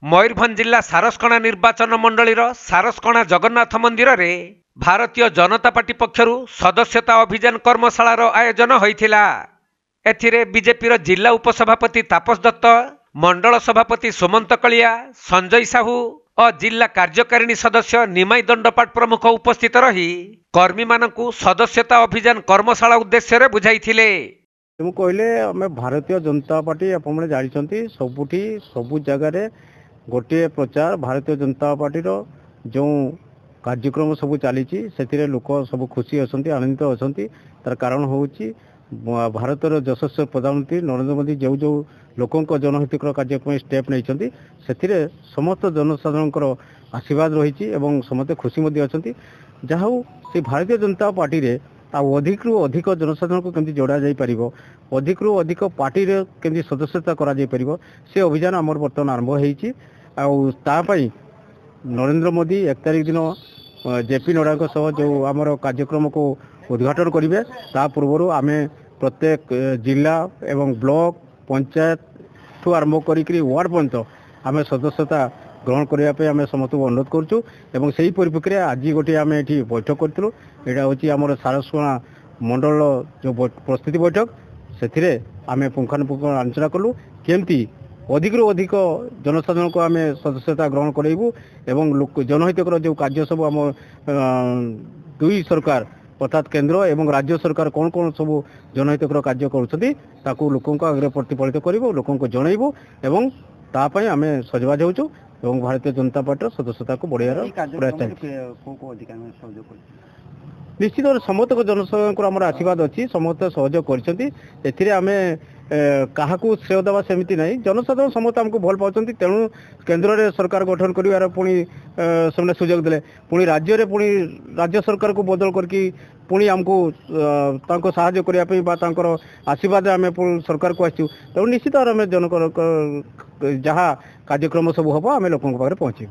मयूरभंज जिला सारसकणा निर्वाचन मंडलीर सारसकणा जगन्नाथ मंदिर रे भारतीय जनता पार्टी पक्षरु सदस्यता अभियान कर्मशालार आयोजन होइथिला। एथिरे बीजेपी जिला उपसभापति तापस दत्त, मंडल सभापति सुमंत कलिया, संजय साहू और जिला कार्यकारिणी सदस्य निमाई दंडपाट प्रमुख उपस्थित रही कर्मी मानकु सदस्यता अभियान कर्मशाला उद्देश्य बुझाइथिले। कहले आम भारतीय जनता पार्टी आप जानते सबुठी सबु जगार गोटे प्रचार भारतीय जनता पार्टी जो कार्यक्रम सब चली लोक सब खुशी अच्छा आनंदित अच्छा तार कारण हूँ भारतर यशस्वी प्रधानमंत्री नरेंद्र मोदी जो जो लोकों जनहितकर कार्यक्रम स्टेप नहीं समस्त जनसाधारण आशीर्वाद रही समस्त खुशी अच्छा जहाँ से भारतीय जनता पार्टी रे अधिक रु अधिक जनसाधारण को केमती जोड़ा जाई परिबो, अधिक रु अधिक पार्टी रे केमती सदस्यता करा जाई परिबो से अभियान आमर बर्तमान आरंभ होईची। नरेंद्र मोदी 1 तारिख दिन जेपी नड्डा जो आमर कार्यक्रम को उद्घाटन करेंगे ता पूर्व आम प्रत्येक जिला एवं ब्लॉक पंचायत ठू आरंभ करी वार्ड पर्यंत आम सदस्यता ग्रहण करने आम समस्त अनुरोध करूँ। से परिप्रेक्षी आज गोटे आम ये बैठक करूँ यहाँ हूँ आम सारसकणा मंडल जो प्रस्तुति बैठक से आम पुंखानुपुंख आलोचना कलु केमती अधिक रु अधिक जनसाधारण को आम सदस्यता ग्रहण करेबू एवं जनहितकर जो कार्य सब आम दुई सरकार अर्थात केंद्र एवं राज्य सरकार कौन कौन सब जनहितकर कार्य करूँ लोकों आगे प्रतिफलित करूँ लोकों जनइबू एवं तापाई आम सजबाज होचु एवं भारतीय जनता पार्टी सदस्यता को बढ़िया निश्चित समस्त जनसाधारण आम आशीर्वाद अच्छी समस्त सहयोग कर क्या श्रेय देवा सेमती ना जनसाधारण समस्त आमको भल पाँच तेणु केन्द्र में सरकार गठन कर पुणी से सुजोग देले पुणी राज्य पुणी राज्य सरकार को बदल करके पुणी आमको साहाय्य करने आशीर्वाद आम सरकार को आसू तेणु निश्चित आम जन जहाँ कार्यक्रम सब हम आम लोकों पाखे पहुँचू।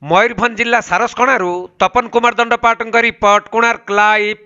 मयूरभंज जिला सारसकणारू तपन कुमार दंडपाटଙ୍କ रिपोर्ट कोणार्क लाइव।